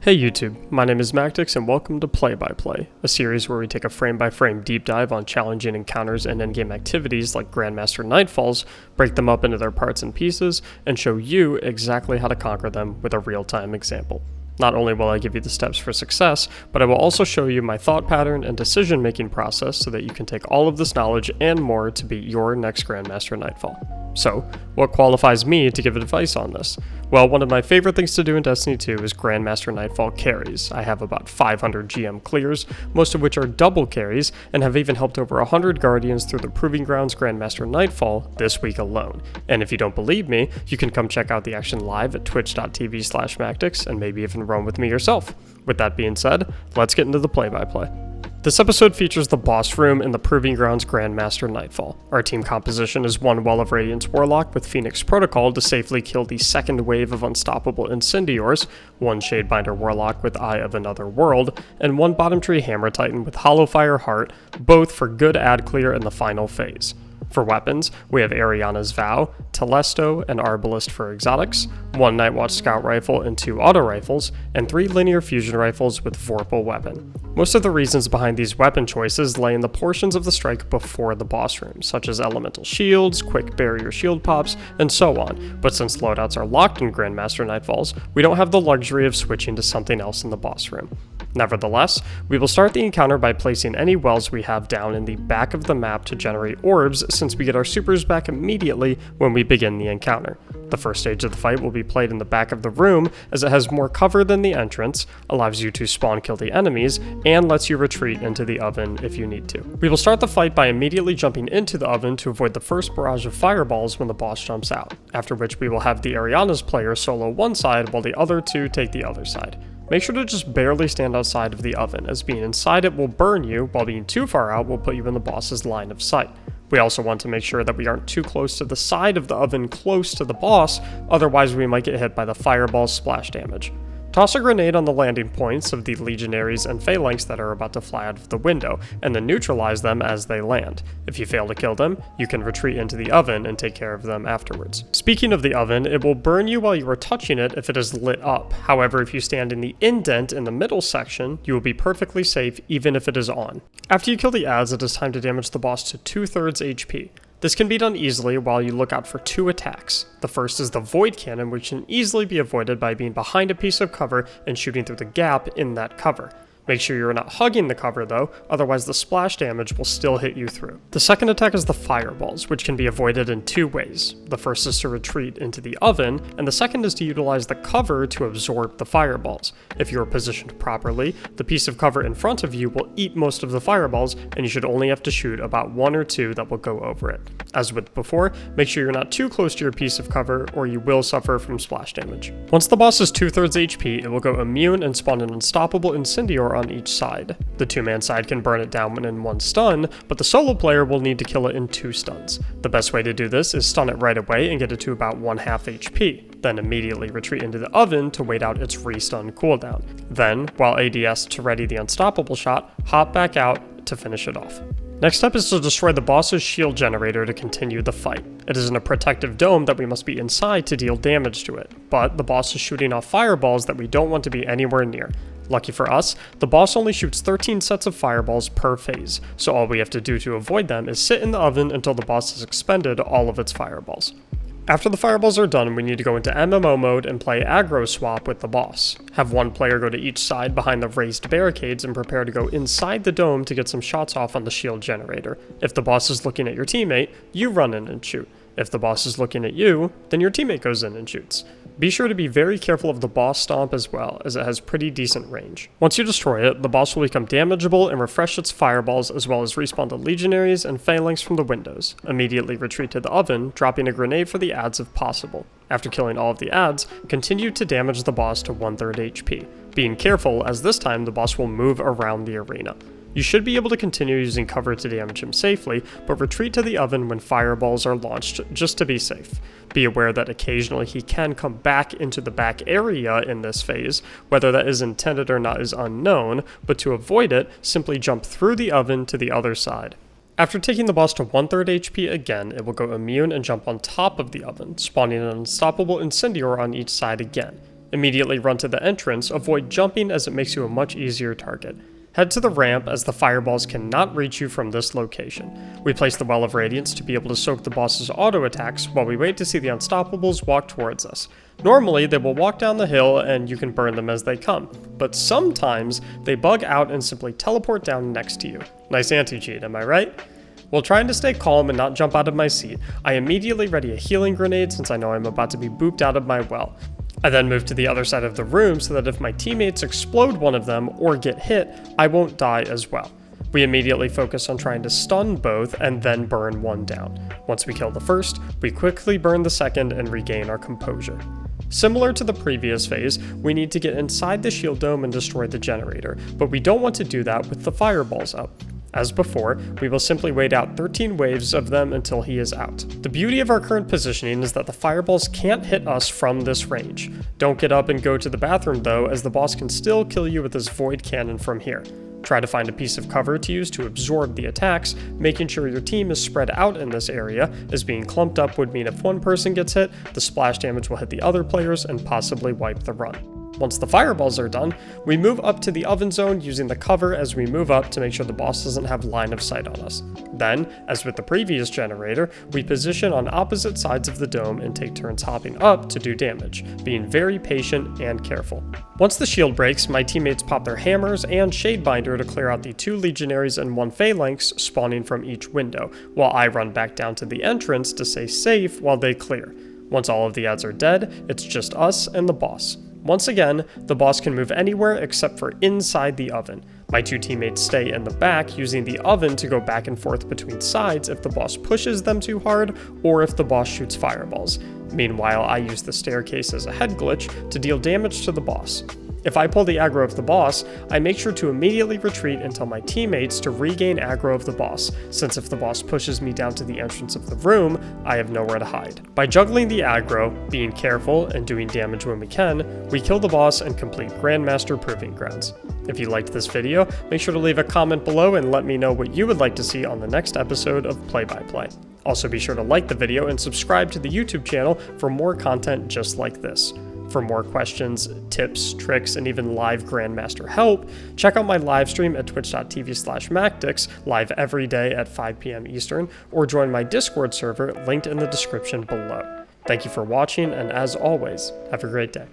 Hey YouTube, my name is Mactics and welcome to Play by Play, a series where we take a frame-by-frame deep dive on challenging encounters and endgame activities like Grandmaster Nightfalls, break them up into their parts and pieces, and show you exactly how to conquer them with a real-time example. Not only will I give you the steps for success, but I will also show you my thought pattern and decision-making process so that you can take all of this knowledge and more to beat your next Grandmaster Nightfall. So, what qualifies me to give advice on this? Well, one of my favorite things to do in Destiny 2 is Grandmaster Nightfall carries. I have about 500 GM clears, most of which are double carries, and have even helped over 100 Guardians through the Proving Grounds Grandmaster Nightfall this week alone. And if you don't believe me, you can come check out the action live at twitch.tv/Mactics and maybe even run with me yourself. With that being said, let's get into the play-by-play. This episode features the boss room in the Proving Grounds Grandmaster Nightfall. Our team composition is one Well of Radiance Warlock with Phoenix Protocol to safely kill the second wave of unstoppable Incendiors, one Shadebinder Warlock with Eye of Another World, and one Bottom Tree Hammer Titan with Hollowfire Heart, both for good ad clear in the final phase. For weapons, we have Ariana's Vow, Telesto, and Arbalist for exotics, one Nightwatch Scout Rifle and two Auto Rifles, and three Linear Fusion Rifles with Vorpal Weapon. Most of the reasons behind these weapon choices lay in the portions of the strike before the boss room, such as Elemental Shields, Quick Barrier Shield Pops, and so on, but since loadouts are locked in Grandmaster Nightfalls, we don't have the luxury of switching to something else in the boss room. Nevertheless, we will start the encounter by placing any wells we have down in the back of the map to generate orbs, since we get our supers back immediately when we begin the encounter. The first stage of the fight will be played in the back of the room, as it has more cover than the entrance, allows you to spawn kill the enemies, and lets you retreat into the oven if you need to. We will start the fight by immediately jumping into the oven to avoid the first barrage of fireballs when the boss jumps out, after which we will have the Ariana's player solo one side while the other two take the other side. Make sure to just barely stand outside of the oven, as being inside it will burn you, while being too far out will put you in the boss's line of sight. We also want to make sure that we aren't too close to the side of the oven close to the boss, otherwise we might get hit by the fireball's splash damage. Toss a grenade on the landing points of the legionaries and phalanx that are about to fly out of the window, and then neutralize them as they land. If you fail to kill them, you can retreat into the oven and take care of them afterwards. Speaking of the oven, it will burn you while you are touching it if it is lit up. However, if you stand in the indent in the middle section, you will be perfectly safe even if it is on. After you kill the adds, it is time to damage the boss to 2/3 HP. This can be done easily while you look out for two attacks. The first is the Void Cannon, which can easily be avoided by being behind a piece of cover and shooting through the gap in that cover. Make sure you're not hugging the cover though, otherwise the splash damage will still hit you through. The second attack is the Fireballs, which can be avoided in two ways. The first is to retreat into the oven, and the second is to utilize the cover to absorb the fireballs. If you are positioned properly, the piece of cover in front of you will eat most of the fireballs, and you should only have to shoot about one or two that will go over it. As with before, make sure you're not too close to your piece of cover, or you will suffer from splash damage. Once the boss is 2/3 HP, it will go immune and spawn an unstoppable Incendior on each side. The two-man side can burn it down when in one stun, but the solo player will need to kill it in two stuns. The best way to do this is stun it right away and get it to about 1/2 HP, then immediately retreat into the oven to wait out its restun cooldown. Then, while ADS to ready the unstoppable shot, hop back out to finish it off. Next up is to destroy the boss's shield generator to continue the fight. It is in a protective dome that we must be inside to deal damage to it, but the boss is shooting off fireballs that we don't want to be anywhere near. Lucky for us, the boss only shoots 13 sets of fireballs per phase, so all we have to do to avoid them is sit in the oven until the boss has expended all of its fireballs. After the fireballs are done, we need to go into MMO mode and play aggro swap with the boss. Have one player go to each side behind the raised barricades and prepare to go inside the dome to get some shots off on the shield generator. If the boss is looking at your teammate, you run in and shoot. If the boss is looking at you, then your teammate goes in and shoots. Be sure to be very careful of the boss stomp as well, as it has pretty decent range. Once you destroy it, the boss will become damageable and refresh its fireballs, as well as respawn the legionaries and phalanx from the windows. Immediately retreat to the oven, dropping a grenade for the adds if possible. After killing all of the adds, continue to damage the boss to 1/3 HP. Being careful, as this time the boss will move around the arena. You should be able to continue using cover to damage him safely, but retreat to the oven when fireballs are launched just to be safe. Be aware that occasionally he can come back into the back area in this phase. Whether that is intended or not is unknown, but to avoid it, simply jump through the oven to the other side. After taking the boss to 1/3 HP again, it will go immune and jump on top of the oven, spawning an unstoppable Incendior on each side again. Immediately run to the entrance, avoid jumping as it makes you a much easier target. Head to the ramp as the fireballs cannot reach you from this location. We place the Well of Radiance to be able to soak the boss's auto attacks while we wait to see the Unstoppables walk towards us. Normally, they will walk down the hill and you can burn them as they come, but sometimes they bug out and simply teleport down next to you. Nice anti-cheat, am I right? While trying to stay calm and not jump out of my seat, I immediately ready a healing grenade since I know I'm about to be booped out of my well. I then move to the other side of the room so that if my teammates explode one of them or get hit, I won't die as well. We immediately focus on trying to stun both and then burn one down. Once we kill the first, we quickly burn the second and regain our composure. Similar to the previous phase, we need to get inside the shield dome and destroy the generator, but we don't want to do that with the fireballs up. As before, we will simply wait out 13 waves of them until he is out. The beauty of our current positioning is that the fireballs can't hit us from this range. Don't get up and go to the bathroom though, as the boss can still kill you with his void cannon from here. Try to find a piece of cover to use to absorb the attacks, making sure your team is spread out in this area, as being clumped up would mean if one person gets hit, the splash damage will hit the other players and possibly wipe the run. Once the fireballs are done, we move up to the oven zone using the cover as we move up to make sure the boss doesn't have line of sight on us. Then, as with the previous generator, we position on opposite sides of the dome and take turns hopping up to do damage, being very patient and careful. Once the shield breaks, my teammates pop their hammers and Shadebinder to clear out the 2 legionaries and 1 phalanx spawning from each window, while I run back down to the entrance to stay safe while they clear. Once all of the ads are dead, it's just us and the boss. Once again, the boss can move anywhere except for inside the oven. My 2 teammates stay in the back using the oven to go back and forth between sides if the boss pushes them too hard or if the boss shoots fireballs. Meanwhile, I use the staircase as a head glitch to deal damage to the boss. If I pull the aggro of the boss, I make sure to immediately retreat and tell my teammates to regain aggro of the boss, since if the boss pushes me down to the entrance of the room, I have nowhere to hide. By juggling the aggro, being careful, and doing damage when we can, we kill the boss and complete Grandmaster Proving Grounds. If you liked this video, make sure to leave a comment below and let me know what you would like to see on the next episode of Play by Play. Also be sure to like the video and subscribe to the YouTube channel for more content just like this. For more questions, tips, tricks, and even live Grandmaster help, check out my live stream at twitch.tv/Mactics, live every day at 5 p.m. Eastern, or join my Discord server linked in the description below. Thank you for watching, and as always, have a great day.